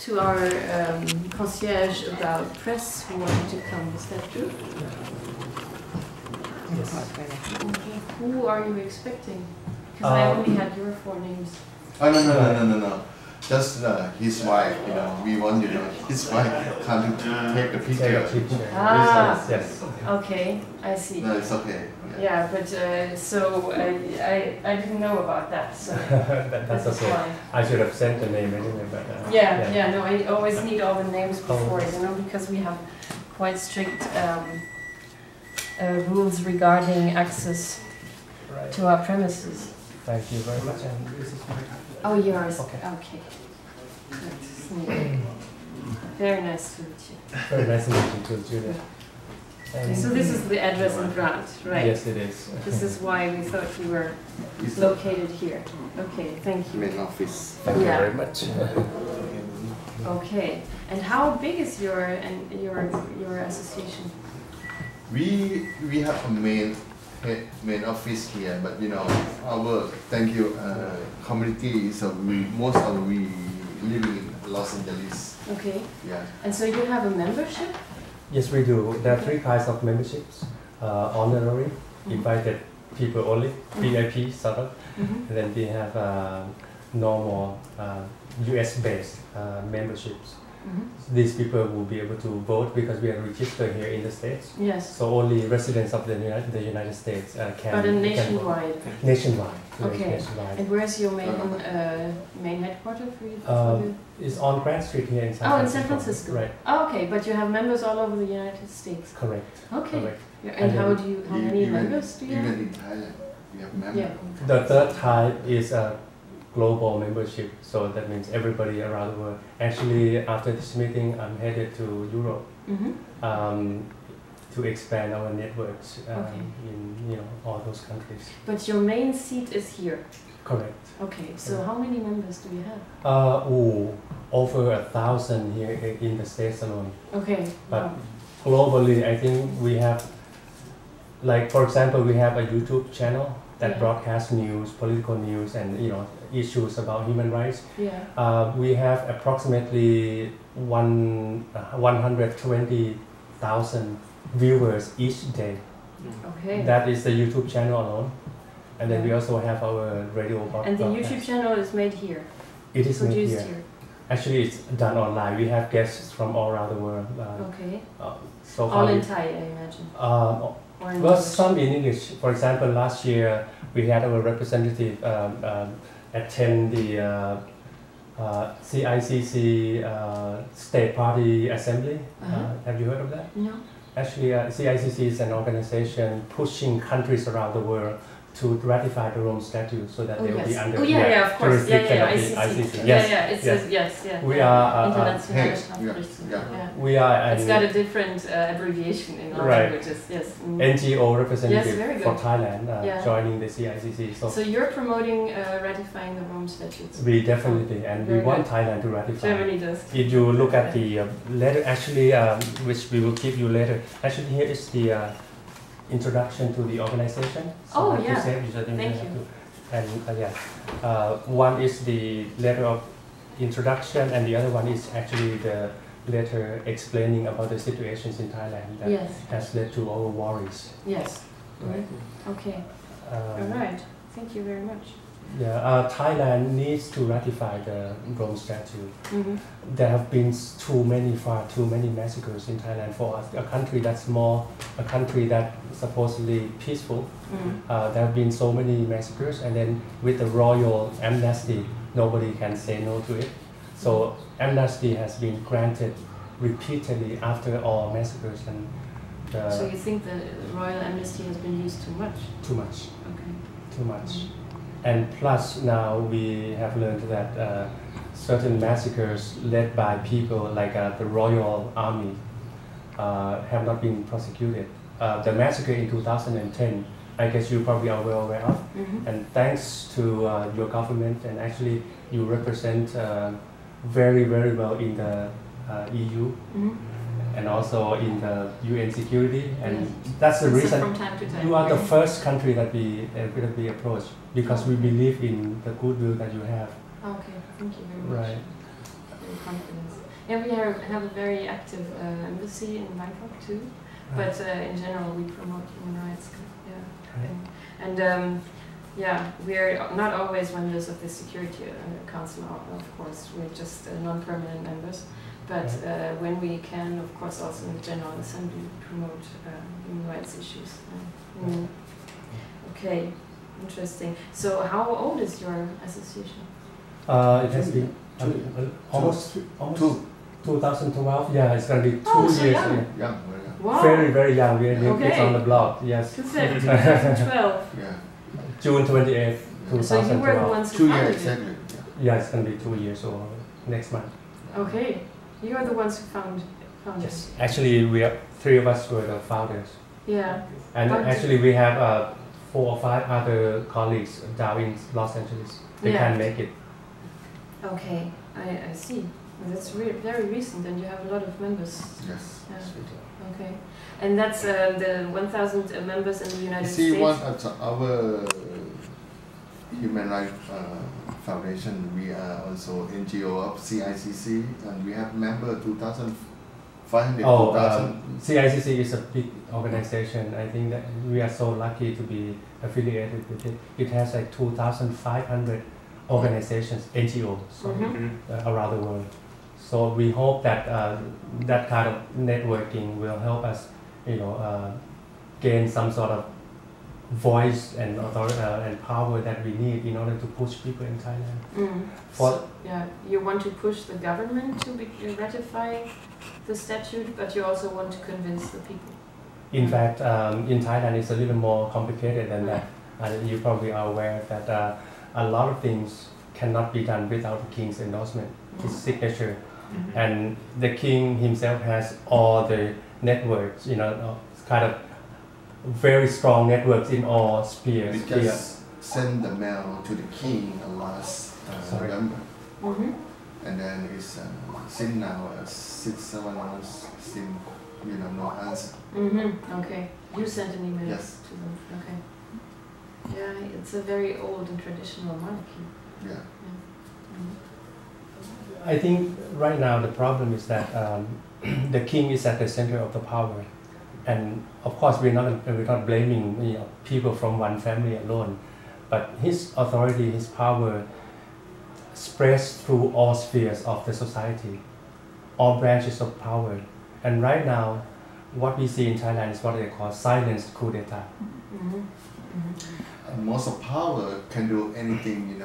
to our concierge about press who wanted to come. Is that true? Yes. Who are you expecting? Because I only had your 4 names. Oh no. Just his wife, we want his wife come to take the picture. Yes. Okay, I see. No, it's okay. Yeah, but so I didn't know about that. So that's okay. Why. I should have sent the name anyway, but no, I always need all the names before, because we have quite strict rules regarding access to our premises. Thank you very much. And this is Oh, yours. Okay. Very nice to meet you. Very nice to meet you too, Julia. So this is the address in front, right? Yes, it is. This is why we thought you were located here. Okay, thank you. Main office. Thank you very much. Okay, and how big is your association? We have a main office here, but our community is most of we living in Los Angeles. Okay. Yeah. And so you have a membership? Yes, we do. There are 3 kinds of memberships: honorary, invited people only, VIP sort of, and then we have normal US-based memberships. These people will be able to vote because we are registered here in the States. Yes. So only residents of the United States can. But nationwide. Nationwide. Okay. Nationwide. And where's your main headquarters for you? It's on Grand Street here in San Francisco. Oh, in San Francisco. Right. Oh, okay, but you have members all over the United States. Correct. Okay. Correct. And how many members do you have? Even in Thailand, we have members. Yeah. The third type is a global membership, so that means everybody around the world. Actually, after this meeting, I'm headed to Europe to expand our networks in all those countries. But your main seat is here. Correct. Okay, so how many members do you have? Over 1,000 here in the States alone. Okay. But globally, I think we have, like for example, we have a YouTube channel that broadcasts news, political news, and issues about human rights. Yeah. We have approximately 120,000 viewers each day. Okay. That is the YouTube channel alone, and then we also have our radio broadcast. And the YouTube channel is made here. It is made produced here. Actually, it's done online. We have guests from all around the world. Okay. So all in Thai, I imagine. Well, some in English. For example, last year we had our representative attend the CICC State Party Assembly. Have you heard of that? No. Actually, CICC is an organization pushing countries around the world to ratify the Rome Statute so that they will be under of course. jurisdiction of the ICC. Yes. Yes. We are we are. It's got a different abbreviation in all languages. Yes. NGO representative for Thailand joining the CICC. So you're promoting ratifying the Rome Statutes. We definitely, and we want Thailand to ratify. Germany does. If you look at the letter, actually, which we will give you later. Actually, here is the introduction to the organization. So Thank you. And one is the letter of introduction, and the other one is actually the letter explaining about the situations in Thailand that has led to our worries. Yes. Right. Okay. All right. Thank you very much. Yeah, Thailand needs to ratify the Rome Statute. There have been far too many massacres in Thailand for us, a country that's small, a country that's supposedly peaceful. There have been so many massacres, and then with the royal amnesty, nobody can say no to it. So amnesty has been granted repeatedly after all massacres. And so you think the royal amnesty has been used too much? Too much. Okay. Too much. And plus now we have learned that certain massacres led by people like the royal army have not been prosecuted. The massacre in 2010, I guess you probably are well aware of. And thanks to your government, and actually you represent very, very well in the EU. And also in the UN security, and that's the reason from time to time, you are the first country that we approach, because we believe in the goodwill that you have. Okay, thank you very much. Right. Very confident. Yeah, we have a very active embassy in Bangkok too, but in general we promote human rights. Yeah, and yeah, we're not always members of the Security Council, of course. We're just non-permanent members. But when we can, of course, also in the General Assembly promote human rights issues. Okay, interesting. So how old is your association? It has been almost 2012. Yeah, it's going to be 2 years. Young, very young. Wow. Very, very young. We're new kids on the block. Yes. 2012. Yeah. June 28th, 2012. So you were the ones who 2 founded years it. exactly. Yeah, it's going to be 2 years or next month. Okay, you are the ones who founded Yes. it. Actually, we are 3 of us were the founders. Yeah. And actually, we have 4 or 5 other colleagues down in Los Angeles. They can't make it. Okay, I see. That's very recent, and you have a lot of members. Yes. Yeah. Okay, and that's the 1,000 members in the United States. See, one of our human rights foundation, we are also NGO of CICC, and we have member 2,500. Oh, CICC is a big organization. I think that we are so lucky to be affiliated with it. It has like 2,500 organizations, NGOs, around the world. So we hope that that kind of networking will help us, gain some sort of voice and authority and power that we need in order to push people in Thailand. You want to push the government to ratify the statute, but you also want to convince the people. In fact, in Thailand, it's a little more complicated than that. You probably are aware that a lot of things cannot be done without the king's endorsement, his signature. And the king himself has all the networks, kind of very strong networks in all spheres. We just send the mail to the king last November. And then it's since now 6-7 months, still no answer. Okay, you sent an email Yes. to them. Okay. Yeah, it's a very old and traditional monarchy. Yeah. I think right now the problem is that the king is at the center of the power, and of course we're not blaming people from one family alone, but his authority, his power spreads through all spheres of the society, all branches of power. And right now, what we see in Thailand is what they call silent coup d'etat. And most of power can do anything,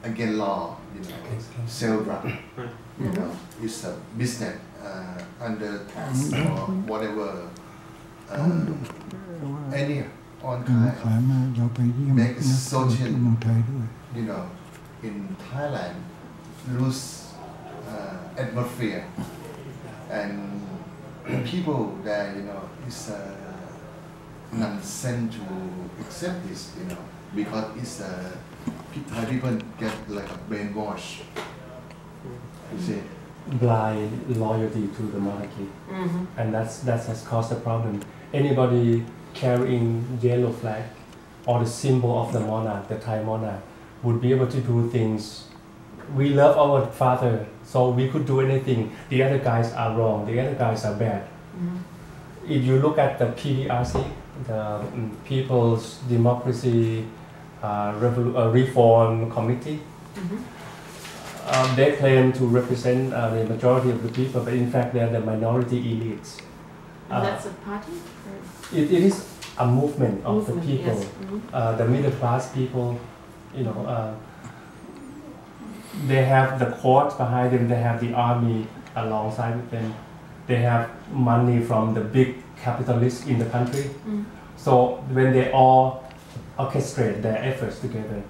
against law, sell drug, it's a business under tax or whatever, any on kind of make social, in Thailand lose atmosphere, and people there, is nonsense to accept this, because it's Thai people get like a brainwash. You see, blind loyalty to the monarchy, and that has caused a problem. Anybody carrying yellow flag or the symbol of the monarch, the Thai monarch, would be able to do things. We love our father, so we could do anything. The other guys are wrong. The other guys are bad. If you look at the PDRC, the People's Democracy Reform Committee, they claim to represent the majority of the people, but in fact they are the minority elites. And that's a party? It is a movement of the people, yes. The middle class people. They have the court behind them. They have the army alongside with them. They have money from the big capitalists in the country. So when they all orchestrate their efforts together,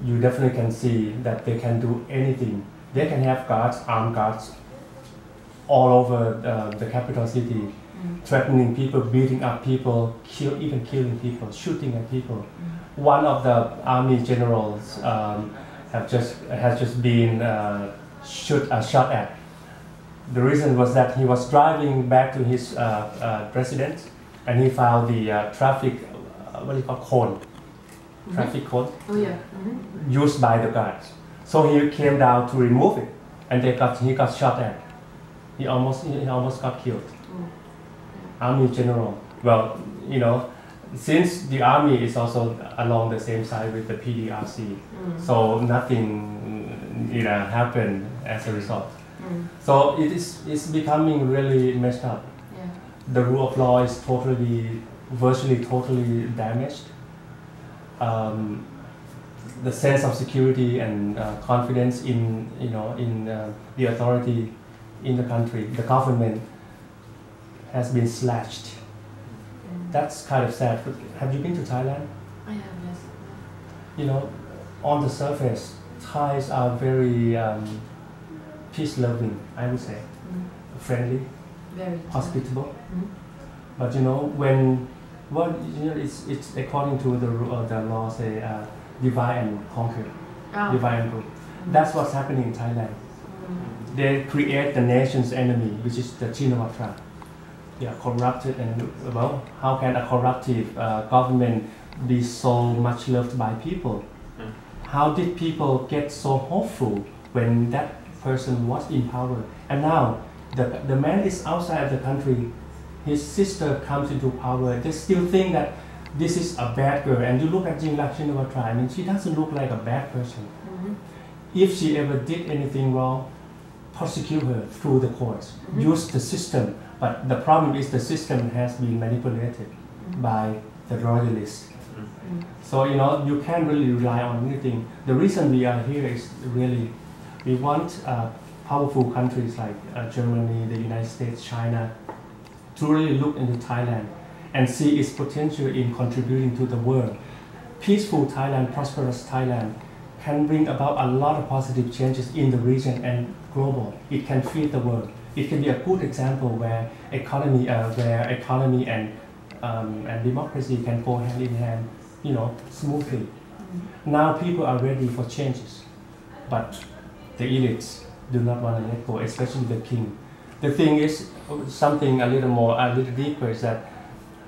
you definitely can see that they can do anything. They can have guards, armed guards, all over the capital city, threatening people, beating up people, even killing people, shooting at people. One of the army generals has just been shot at. The reason was that he was driving back to his residence, and he found the traffic, cone, traffic cone, used by the guards. So he came down to remove it, and he got shot at. He almost got killed. Army general. Well, since the army is also along the same side with the PDRC, so nothing happened as a result. So it's becoming really messed up. Yeah. The rule of law is virtually totally damaged. The sense of security and confidence in the authority in the country, the government, has been slashed. That's kind of sad. Have you been to Thailand? I have, yes. On the surface, Thais are very peace-loving, I would say, friendly, very hospitable. But it's according to the law, say divide and conquer, divide and rule. That's what's happening in Thailand. They create the nation's enemy, which is the Chinawatra. They are corrupted, and how can a corruptive government be so much loved by people? How did people get so hopeful when that person was in power? And now the man is outside of the country. His sister comes into power. They still think that this is a bad girl. And you look at Jinglak Shinawatra, she doesn't look like a bad person. If she ever did anything wrong, prosecute her through the courts. Use the system. But the problem is the system has been manipulated by the royalists. So, you can't really rely on anything. The reason we are here is really, we want powerful countries like Germany, the United States, China, to really look into Thailand and see its potential in contributing to the world. Peaceful Thailand, prosperous Thailand can bring about a lot of positive changes in the region and global. It can feed the world. It can be a good example where economy and democracy can go hand in hand, smoothly. Now people are ready for changes, but the elites do not want to let go, especially the king. The thing is, something a little deeper is that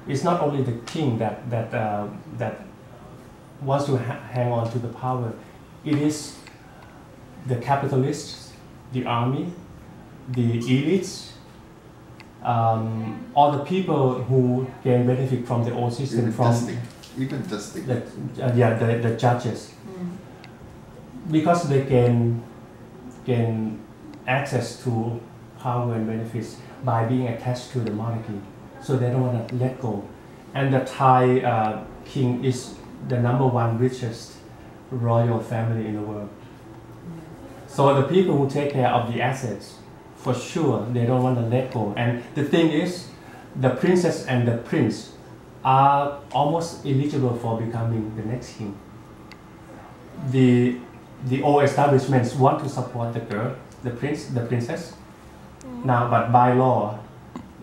it's not only the king that wants to hang on to the power. It is the capitalists, the army, the elites, all the people who can benefit from the old system, even justice. The judges, because they gain access to power and benefits by being attached to the monarchy, so they don't want to let go. And the Thai king is the #1 richest royal family in the world. So the people who take care of the assets, for sure, they don't want to let go. And the thing is, the princess and the prince are almost eligible for becoming the next king. The old establishments want to support the girl, the princess. Now, but by law,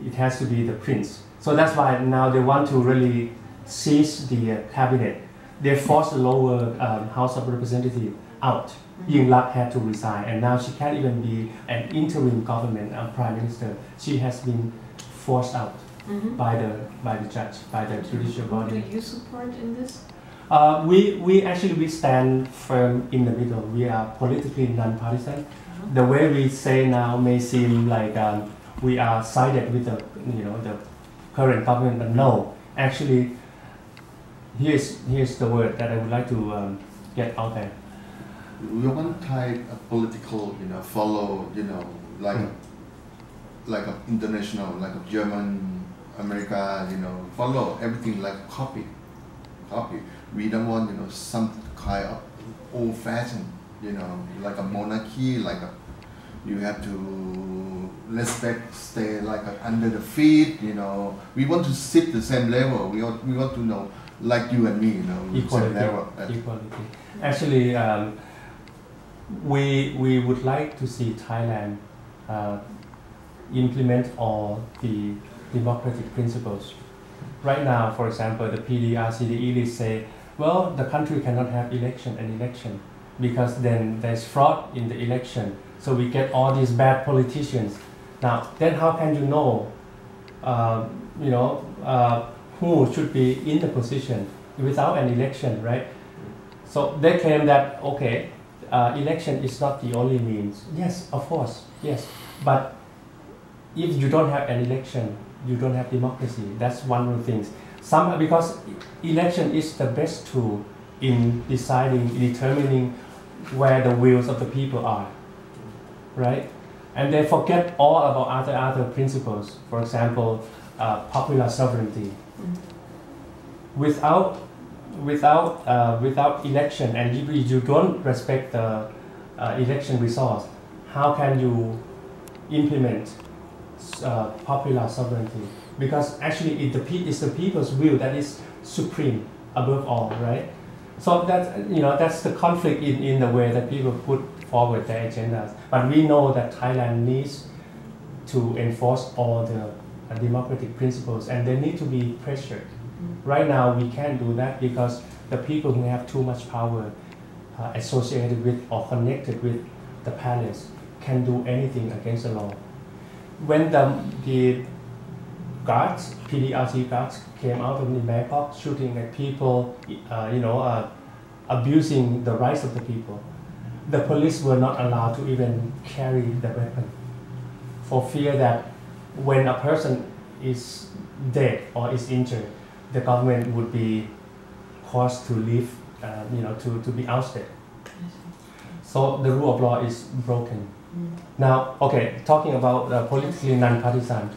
it has to be the prince. So that's why now they want to really seize the cabinet. They forced the lower House of Representatives out. Yingluck had to resign, and now she can't even be an interim government prime minister. She has been forced out by the judge, by the judicial body. Do you support in this? We stand firm in the middle. We are politically non-partisan. The way we say now may seem like we are sided with the current government, but no. Actually, here's the word that I would like to get out there. We want Thai political, follow, like a international, like a German, America, follow everything like copy. We don't want, some kind of old-fashioned, like a monarchy, you have to respect, stay under the feet, We want to sit the same level. We want to know, like you and me, Equality. Same level. Equality. Actually, we would like to see Thailand implement all the democratic principles. Right now, for example, the PDRC, the elites say, well, the country cannot have an election, because then there's fraud in the election. So we get all these bad politicians. Now, then how can you know, who should be in the position without an election, right? So they claim that, okay, election is not the only means. Yes, of course, yes. But if you don't have an election, you don't have democracy. That's one of the things. Because election is the best tool in determining where the wills of the people are, right? And they forget all about other principles. For example, popular sovereignty. Without election, and if you don't respect the election results, how can you implement popular sovereignty? Because actually it's the people's will that is supreme above all, right? So that's the conflict in the way that people put forward their agendas. But we know that Thailand needs to enforce all the democratic principles, and they need to be pressured. Right now we can't do that because the people who have too much power associated with or connected with the palace can do anything against the law. When the guards, PDRC guards, came out of Bangkok shooting at people, abusing the rights of the people, the police were not allowed to even carry the weapon for fear that when a person is dead or is injured, the government would be forced to leave, to be ousted. So the rule of law is broken. Now, okay, talking about politically non-partisan.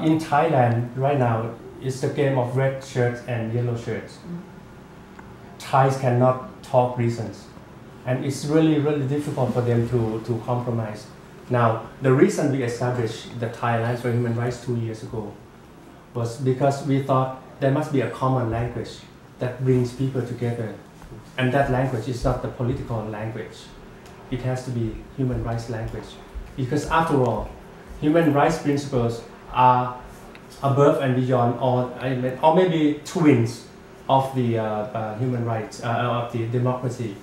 In Thailand, right now, it's the game of red shirts and yellow shirts. Thais cannot talk reasons. And it's really, really difficult for them to compromise. Now, the reason we established the Thai Alliance for Human Rights 2 years ago was because we thought there must be a common language that brings people together. And that language is not the political language. It has to be human rights language. Because after all, human rights principles are above and beyond, or maybe twins of the human rights, of the democracy,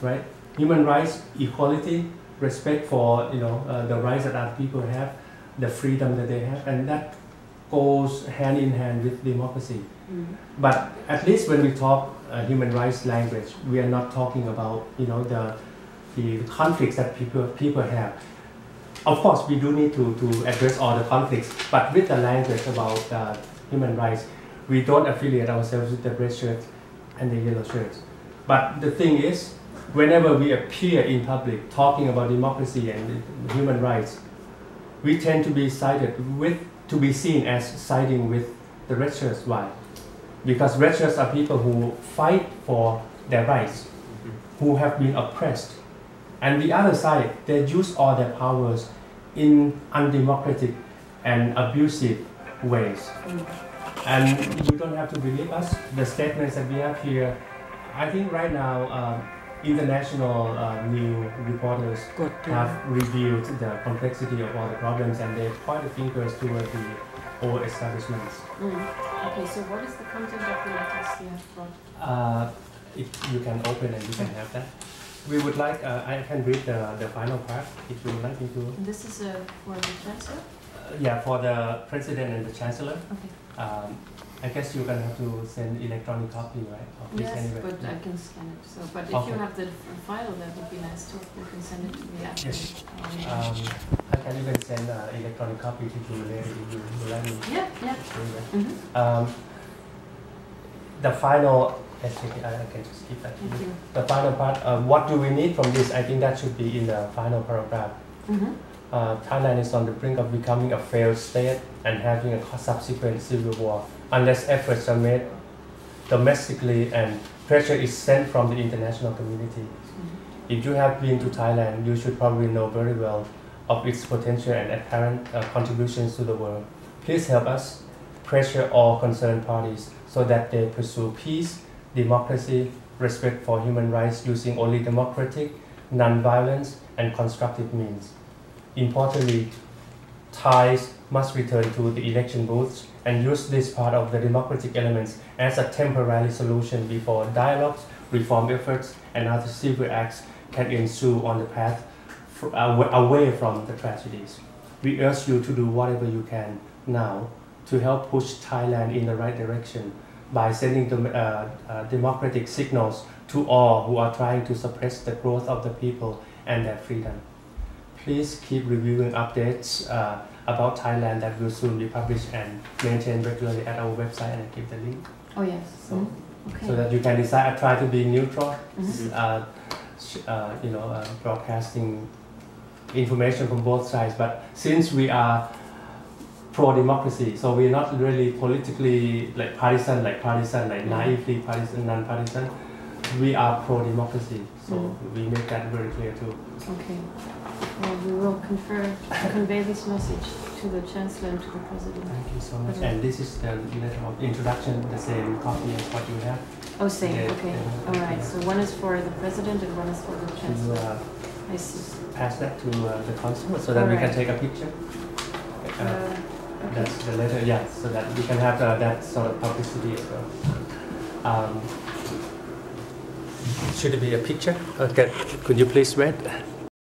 right? Human rights, equality, respect for the rights that other people have, the freedom that they have, and that goes hand in hand with democracy. But at least when we talk human rights language, we are not talking about the conflicts that people have. Of course, we do need to address all the conflicts, but with the language about human rights, we don't affiliate ourselves with the red shirts and the yellow shirts. But the thing is, whenever we appear in public talking about democracy and human rights, we tend to be to be seen as siding with the red shirts. Why? Because red shirts are people who fight for their rights, who have been oppressed. And the other side, they use all their powers in undemocratic and abusive ways. And you don't have to believe us. The statements that we have here, I think right now, international new reporters have revealed the complexity of all the problems, and they point the fingers toward the old establishments. Okay, so what is the content of the letters you have brought? You can open and you can have that. We would like, I can read the final part if you would like me to. And this is for the Chancellor? Yeah, for the President and the Chancellor. Okay. I guess you're going to have to send electronic copy, right? Yes, anyway. But I can scan it. So, but if you have the file, that would be nice too. You can send it to me after. Yes. I can even send electronic copy to you later if you would like me. Yeah. The final, I can just keep that. The final part, what do we need from this? I think that should be in the final paragraph. Thailand is on the brink of becoming a failed state and having a subsequent civil war unless efforts are made domestically and pressure is sent from the international community. If you have been to Thailand, you should probably know very well of its potential and apparent contributions to the world. Please help us pressure all concerned parties so that they pursue peace, democracy, respect for human rights using only democratic, non-violence, and constructive means. Importantly, Thais must return to the election booths and use this part of the democratic elements as a temporary solution before dialogues, reform efforts, and other civil acts can ensue on the path away from the tragedies. We urge you to do whatever you can now to help push Thailand in the right direction by sending democratic signals to all who are trying to suppress the growth of the people and their freedom. Please keep reviewing updates about Thailand that will soon be published and maintained regularly at our website, and I give the link. Oh yes. So, Okay. so that you can decide. I try to be neutral, broadcasting information from both sides. But since we are pro-democracy, so we're not really politically partisan, naively partisan, non-partisan. We are pro-democracy, so we make that very clear too. Okay. Well, we will convey this message to the Chancellor and to the President. Thank you so much. And this is the letter of introduction, the same copy as what you have. Oh, same. Yeah, Okay. yeah. All right. So one is for the President and one is for the Chancellor. I see. Pass that to the consul so that we can take a picture. Okay. That's the letter, yeah, so that we can have that sort of publicity as well. Should it be a picture? Okay, could you please read?